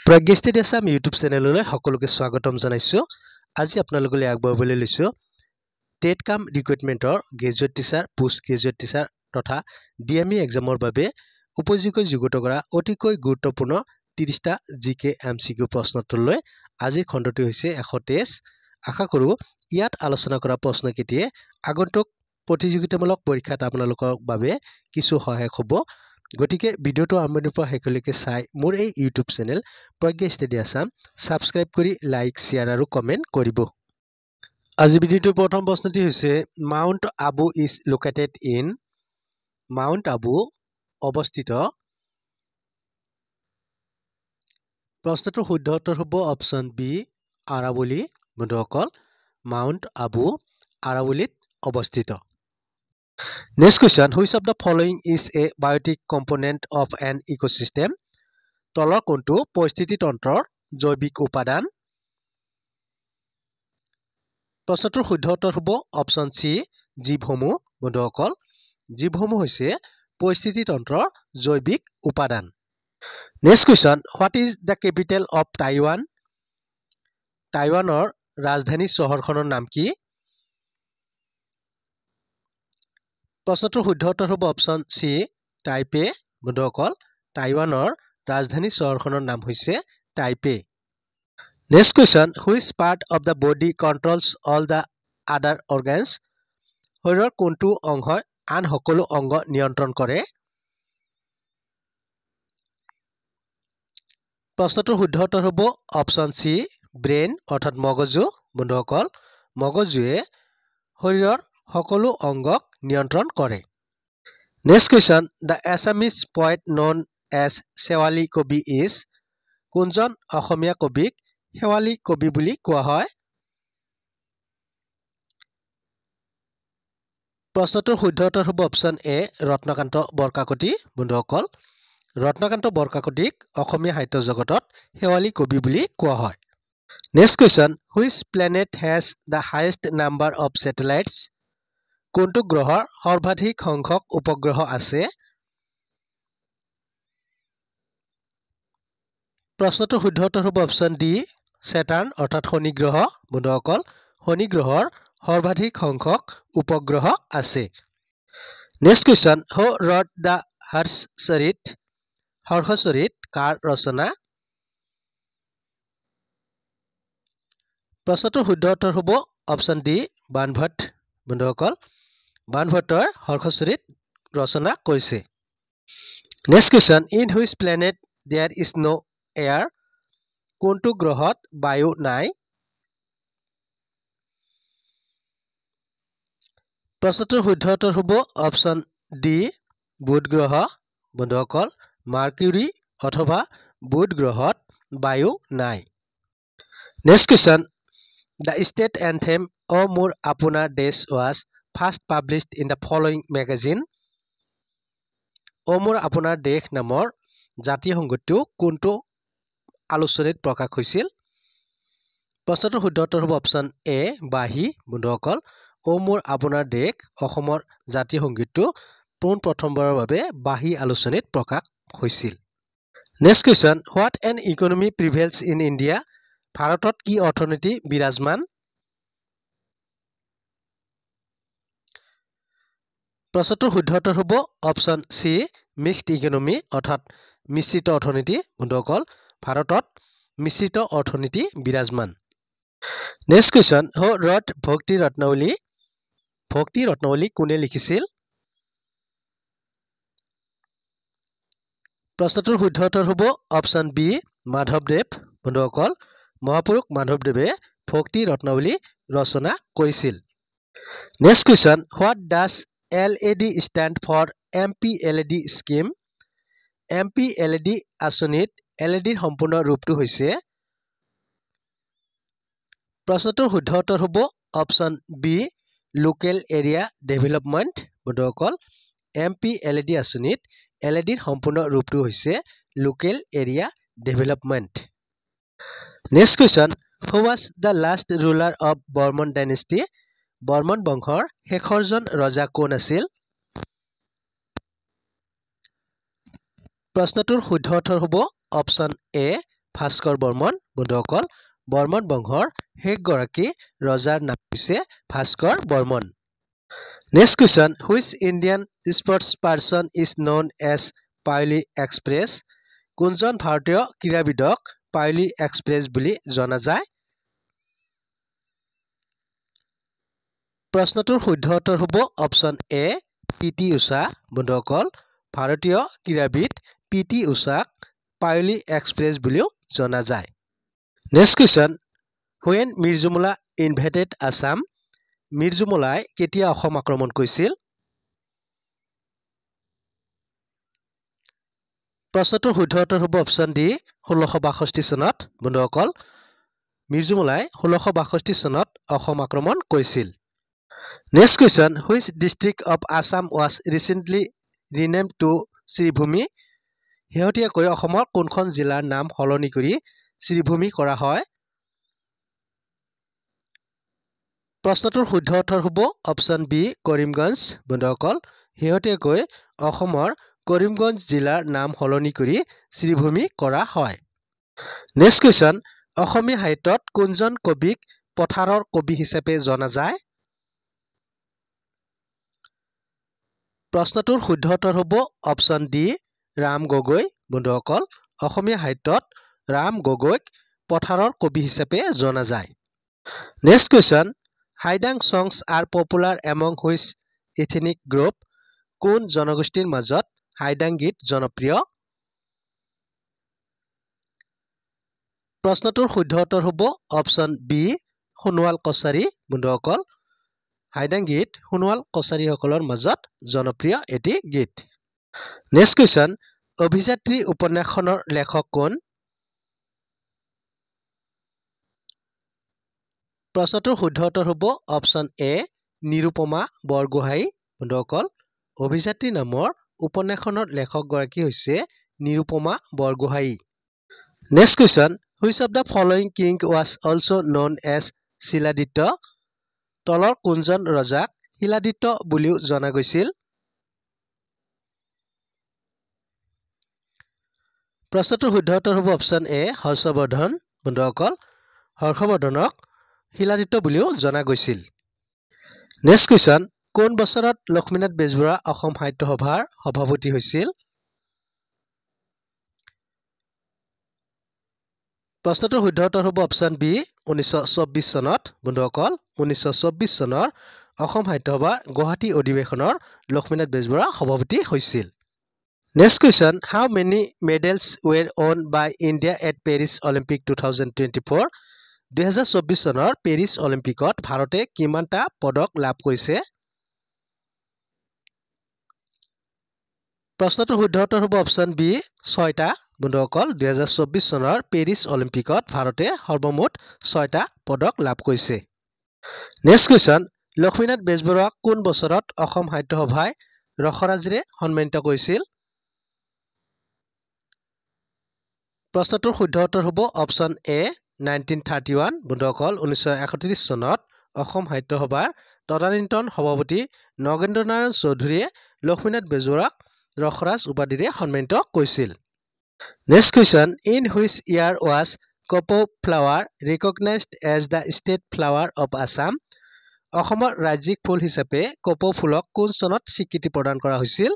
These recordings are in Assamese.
প্ৰজ্ঞা আছাম ইউটিউব চেনেললৈ সকলোকে স্বাগতম জনাইছো। আজি আপোনালোকলৈ আগবঢ়াবলৈ লৈছো টেট কাম ৰিক্ৰুটমেণ্টৰ graduate teacher, post graduate teacher তথা ডিএমই এক্সামৰ বাবে উপযোগী যুগুত কৰা অতিকৈ গুৰুত্বপূৰ্ণ 30টা জিকে এমচিকিউ প্ৰশ্নোত্তৰলৈ আজিৰ খণ্ডটো হৈছে 123। আশা কৰোঁ ইয়াত আলোচনা কৰা প্ৰশ্নকেইটিয়ে আগন্তুক প্ৰতিযোগিতামূলক পৰীক্ষাত আপোনালোকৰ বাবে কিছু সহায়ক হ'ব। গতিকে ভিডিওটো আৰম্ভণিৰ পৰা শেষলৈকে চাই মোৰ এই ইউটিউব চেনেল প্ৰজ্ঞা আছাম সাবস্ক্ৰাইব কৰি লাইক, শ্বেয়াৰ আৰু কমেণ্ট কৰিব। আজি ভিডিওটোৰ প্ৰথম প্ৰশ্নটি হৈছে mount Abu is located in. Mount Abu অৱস্থিত। প্ৰশ্নটোৰ শুদ্ধ উত্তৰ হ'ব অপশ্যন বি আৰাৱলী। বন্ধুসকল, মাউণ্ট আবু আৰাৱলীত অৱস্থিত। Next question, which of the following is a biotic component of an ecosystem? তলৰ কোনটো পৰিস্থিতি তন্ত্ৰৰ জৈৱিক উপাদান? প্ৰশ্নটোৰ শুদ্ধ উত্তৰ হ'ব অপশ্যন চি জীৱসমূহ। বন্ধুসকল, জীৱসমূহ হৈছে পৰিস্থিতি তন্ত্ৰৰ জৈৱিক উপাদান। Next question, what is the capital of Taiwan? টাইৱানৰ ৰাজধানী চহৰখনৰ নাম কি? প্ৰশ্নটোৰ শুদ্ধ উত্তৰ হ'ব অপশ্যন চি টাইপে। বন্ধুসকল, টাইৱানৰ ৰাজধানী চহৰখনৰ নাম হৈছে টাইপে। Next question, which part of the body controls all the other organs? শৰীৰৰ কোনটো অংশই আন সকলো অংগ নিয়ন্ত্ৰণ কৰে? প্ৰশ্নটোৰ শুদ্ধ উত্তৰ হ'ব অপশ্যন চি ব্ৰেইন অৰ্থাৎ মগজু। বন্ধুসকল, মগজুৱে শৰীৰৰ সকলো অংগক নিয়ন্ত্ৰণ কৰে। Next question, the Assamese poet known as শেৱালি কবি is। কোনজন অসমীয়া কবিক শেৱালি কবি বুলি কোৱা হয়? প্ৰশ্নটোৰ শুদ্ধ উত্তৰ হ'ব অপশ্যন এ ৰত্নকান্ত বৰকাকতি। বন্ধুসকল, ৰত্নকান্ত বৰকাকতিক অসমীয়া সাহিত্য জগতত শেৱালি কবি বুলি কোৱা হয়। Next question, which planet has the highest number of satellites? কোনটো গ্ৰহৰ সৰ্বাধিক সংখ্যক উপগ্ৰহ আছে? প্ৰশ্নটোৰ শুদ্ধ উত্তৰ হ'ব অপশ্যন ডি চেটাৰ্ণ অৰ্থাৎ শনি গ্ৰহ। বন্ধুসকল, শনি গ্ৰহৰ সৰ্বাধিক সংখ্যক উপগ্ৰহ আছে। Next question, who wrote the Harshacharita? Harshacharita কাৰ ৰচনা? প্ৰশ্নটোৰ শুদ্ধ উত্তৰ হ'ব অপশ্যন ডি বাণভট্ট। বন্ধুসকল, বাণভট্টই হৰ্ষচৰিত ৰচনা কৰিছে। Next question, in which planet there is no air? কোনটো গ্ৰহত বায়ু নাই? প্ৰশ্নটোৰ শুদ্ধ উত্তৰ হ'ব অপশ্যন ডি বুধ গ্ৰহ। বন্ধুসকল, মাৰ্কিউৰী অথবা বুধ গ্ৰহত বায়ু নাই। Next question, the state anthem O More Apuna Desh was first published in the following magazine. O More Apuna Desh নামৰ জাতীয় সংগীতটো কোনটো আলোচনীত প্ৰকাশ হৈছিল? প্ৰশ্নটোৰ শুদ্ধ উত্তৰ হ'ব অপশ্যন এ বাহী। বন্ধুসকল, O More Apuna Desh অসমৰ জাতীয় সংগীতটো পোনপ্ৰথমবাৰৰ বাবে বাহী আলোচনীত প্ৰকাশ হৈছিল। Next question, what an economy prevails in India? ভাৰতত কি অৰ্থনীতি বিৰাজমান? প্ৰশ্নটোৰ শুদ্ধ উত্তৰ হ'ব অপশ্যন চি মিক্সড ইকনমি অৰ্থাৎ মিশ্ৰিত অৰ্থনীতি। বন্ধুসকল, ভাৰতত মিশ্ৰিত অৰ্থনীতি বিৰাজমান। Next question, who wrote ভক্তি ৰত্নাৱলী? ভক্তি ৰত্নাৱলী কোনে লিখিছিল? প্ৰশ্নটোৰ শুদ্ধ উত্তৰ হ'ব অপশ্যন বি মাধৱদেৱ। বন্ধুসকল, মহাপুৰুষ মাধৱদেৱে ভক্তি ৰত্নাৱলী ৰচনা কৰিছিল। Next question, what does LED stand for MPLED scheme? MPLED আঁচনিত LED সম্পূৰ্ণ ৰূপটো হৈছে? প্ৰশ্নটোৰ শুদ্ধ উত্তৰ হ'ব option B local area development. বন্ধুসকল, MPLED আঁচনিত LED সম্পূৰ্ণ ৰূপটো হৈছে local area development. Next question, who was the last ruler of Varman dynasty? Varman বংশৰ শেষৰজন ৰজা কোন আছিল? প্ৰশ্নটোৰ শুদ্ধ উত্তৰ হ'ব অপশ্যন এ ভাস্কৰ বৰ্মন বন্ধুসকল বৰ্মন বংশৰ শেষগৰাকী ৰজাৰ নাম হৈছে Bhaskar Varman next question which Indian sports person is known as Payyoli express কোনজন ভাৰতীয় ক্ৰীড়াবিদক পাইলি এক্সপ্ৰেছ বুলি জনা যায় প্ৰশ্নটোৰ শুদ্ধ উত্তৰ হ'ব অপচন এ পিটি উষা বন্ধুসকল ভাৰতীয় ক্ৰীড়াবিদ পিটি উষাক পাইলি এক্সপ্ৰেছ বুলিও জনা যায় next question when Mir Jumla ইনভেটেড Assam মিৰ্জুমলাই কেতিয়া অসম আক্ৰমণ কৰিছিল প্ৰশ্নটোৰ শুদ্ধ উত্তৰ হ'ব অপচন ডি 1662 চনত বন্ধুসকল মিৰ্জুমলাই 1662 চনত অসম আক্ৰমণ কৰিছিল next question which district of Assam was recently renamed to Sribhumi শেহতীয়াকৈ অসমৰ কোনখন জিলাৰ নাম সলনি কৰি শ্ৰীভূমি কৰা হয় প্ৰশ্নটোৰ শুদ্ধ উত্তৰ হ'ব অপচন বি কৰিমগঞ্জ বন্ধুসকল শেহতীয়াকৈ অসমৰ কৰিমগঞ্জ জিলাৰ নাম সলনি কৰি শ্ৰীভূমি কৰা হয় নেক্সট কুৱেশ্যন অসমীয়া সাহিত্যত কোনজন কবিক পথাৰৰ কবি হিচাপে জনা যায় প্ৰশ্নটোৰ শুদ্ধ উত্তৰ হ'ব অপচন ডি ৰাম গগৈ বন্ধুসকল অসমীয়া সাহিত্যত ৰাম গগৈক পথাৰৰ কবি হিচাপে জনা যায় নেক্সট কুৱেশ্যন হাইডাং songs are popular among which ethnic group কোন জনগোষ্ঠীৰ মাজত হাইডাং গীত জনপ্ৰিয় প্ৰশ্নটোৰ শুদ্ধ উত্তৰ হ'ব অপচন বি সোণোৱাল কছাৰী বন্ধুসকল হাইডাং গীত সোণোৱাল কছাৰীসকলৰ মাজত জনপ্ৰিয় এটি গীত নেক্সট কুৱেশ্যন অভিযাত্ৰী উপন্যাসখনৰ লেখক কোন প্ৰশ্নটোৰ শুদ্ধ উত্তৰ হ'ব অপচন এ নিৰুপমা বৰগোহাঁই বন্ধুসকল অভিযাত্ৰী নামৰ উপন্যাসখনৰ লেখকগৰাকী হৈছে Nirupama Borgohain next question which of the following king was also' known as Shiladitya তলৰ কোনজন ৰজাক শিলাদিত্য বুলিও জনা গৈছিল প্ৰশ্নটোৰ শুদ্ধ উত্তৰ হ'ব অপচন এ হৰ্ষবৰ্ধন বন্ধুসকল হৰ্ষবৰ্ধনক শিলাদিত্য বুলিও জনা গৈছিল নেক্সট কুৱেশ্যন কোন বছৰত লক্ষ্মীনাথ বেজবৰুৱা অসম সাহিত্য সভাৰ সভাপতি হৈছিল প্ৰশ্নটোৰ শুদ্ধ উত্তৰ হ'ব অপচন বি 1924 চনত বন্ধুসকল 1924 চনৰ অসম সাহিত্য সভাৰ গুৱাহাটী অধিৱেশনৰ লক্ষ্মীনাথ বেজবৰুৱা সভাপতি হৈছিল next question how many medals were won by India at Paris olympic 2024 2024 চনৰ পেৰিছ অলিম্পিকত ভাৰতে কিমানটা পদক লাভ কৰিছে প্ৰশ্নটোৰ শুদ্ধ উত্তৰ হ'ব অপচন বি 6টা বন্ধুসকল 2024 চনৰ পেৰিছ অলিম্পিকত ভাৰতে সৰ্বমুঠ 6টা পদক লাভ কৰিছে নেক্সট কুৱেশ্যন লক্ষ্মীনাথ বেজবৰুৱাক কোন বছৰত অসম সাহিত্য সভাই ৰসৰাজেৰে সন্মানিত কৰিছিল প্ৰশ্নটোৰ শুদ্ধ উত্তৰ হ'ব অপচন এ 1931 বন্ধুসকল 1931 চনত অসম সাহিত্য সভাৰ তদানীন্তন সভাপতি নগেন্দ্ৰ নাৰায়ণ চৌধুৰীয়ে লক্ষ্মীনাথ বেজবৰুৱাক ৰসৰাজ উপাধিৰে সন্মানিত কৰিছিল next question in which year was Kopou flower recognized as the state flower of Assam অসমৰ ৰাজ্যিক ফুল হিচাপে কপৌ ফুলক কোন চনত স্বীকৃতি প্ৰদান কৰা হৈছিল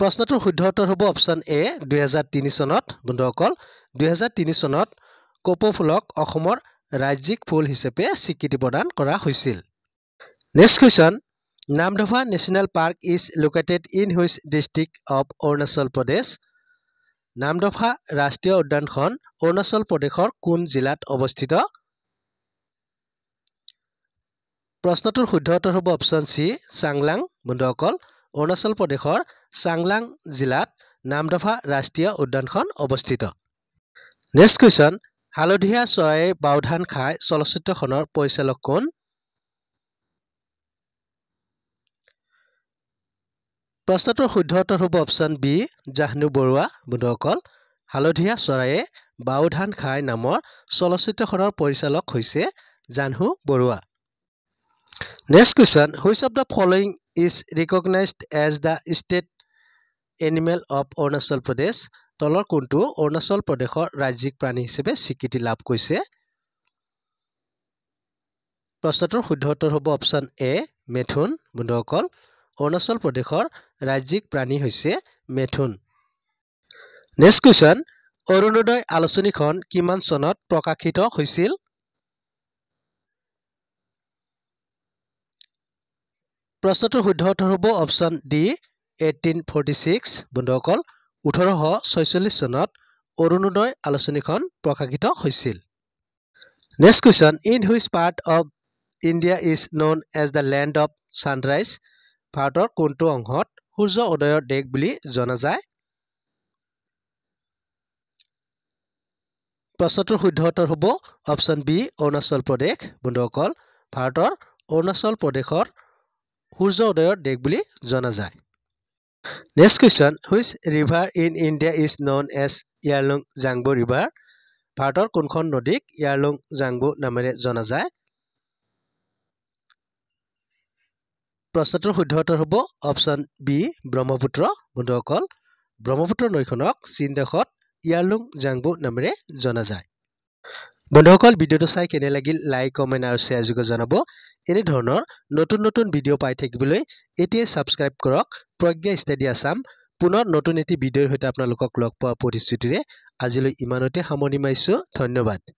প্ৰশ্নটোৰ শুদ্ধ উত্তৰ হ'ব অপচন এ 2003 চনত বন্ধুসকল 2003 চনত কপৌ ফুলক অসমৰ ৰাজ্যিক ফুল হিচাপে স্বীকৃতি প্ৰদান কৰা হৈছিল next question Namdapha national park is located in which district of Arunachal Pradesh Namdapha ৰাষ্ট্ৰীয় উদ্যানখন অৰুণাচল প্ৰদেশৰ কোন জিলাত অৱস্থিত প্ৰশ্নটোৰ শুদ্ধ উত্তৰ হ'ব অপচন চি চাংলাং বন্ধুসকল অৰুণাচল প্ৰদেশৰ চাংলাং জিলাত নামদফা ৰাষ্ট্ৰীয় উদ্যানখন অৱস্থিত নেক্সট কুৱেশ্যন হালধীয়া চৰাইৰ বাওধান খাই চলচ্চিত্ৰখনৰ পৰিচালক কোন প্ৰশ্নটোৰ শুদ্ধ উত্তৰ হ'ব অপচন বি জাহ্নু বৰুৱা বন্ধুসকল হালধীয়া চৰাইয়ে বাওধান খাই নামৰ চলচ্চিত্ৰখনৰ পৰিচালক হৈছে Jahnu Barua next question which of the following is recognized as the state animal of Arunachal Pradesh তলৰ কোনটো অৰুণাচল প্ৰদেশৰ ৰাজ্যিক প্ৰাণী হিচাপে স্বীকৃতি লাভ কৰিছে প্ৰশ্নটোৰ শুদ্ধ উত্তৰ হ'ব অপশ্যন এ মেথুন বন্ধুসকল অৰুণাচল প্ৰদেশৰ ৰাজ্যিক প্ৰাণী হৈছে মেথুন নেক্সট কুৱেশ্যন অৰুণোদয় আলোচনীখন কিমান চনত প্ৰকাশিত হৈছিল প্ৰশ্নটোৰ শুদ্ধ উত্তৰ হ'ব অপশ্যন ডি 1846 বন্ধুসকল 1846 চনত অৰুণোদয় আলোচনীখন প্ৰকাশিত হৈছিল next question in which part of India is known as the land of sunrise ভাৰতৰ কোনটো অংশত সূৰ্য উদয়ৰ দেশ বুলি জনা যায় প্ৰশ্নটোৰ শুদ্ধ উত্তৰ হ'ব অপশ্যন বি অৰুণাচল প্ৰদেশ বন্ধুসকল ভাৰতৰ অৰুণাচল প্ৰদেশৰ সূৰ্য উদয়ৰ দেশ বুলি জনা যায় next question which river in India is known as Yarlung Tsangpo river ভাৰতৰ কোনখন নদীক ইয়াৰলুং জাংবু নামেৰে জনা যায় প্ৰশ্নটোৰ শুদ্ধ উত্তৰ হ'ব অপশ্যন বি ব্ৰহ্মপুত্ৰ বন্ধুসকল ব্ৰহ্মপুত্ৰ নৈখনক চীন দেশত ইয়াৰলুং জাংবু নামেৰে জনা যায় বন্ধুসকল ভিডিঅ'টো চাই কেনে লাগিল লাইক কমেণ্ট আৰু শ্বেয়াৰ যোগে জনাব এনে ধৰণৰ নতুন নতুন ভিডিঅ' পাই থাকিবলৈ এতিয়াই সাবস্ক্ৰাইব কৰক প্ৰজ্ঞা ষ্টাডি আসাম পুনৰ নতুন এটি ভিডিঅ'ৰ সৈতে আপোনালোকক লগ পোৱাৰ প্ৰতিশ্ৰুতিৰে আজিলৈ ইমানতে সামৰণি মাৰিছো ধন্যবাদ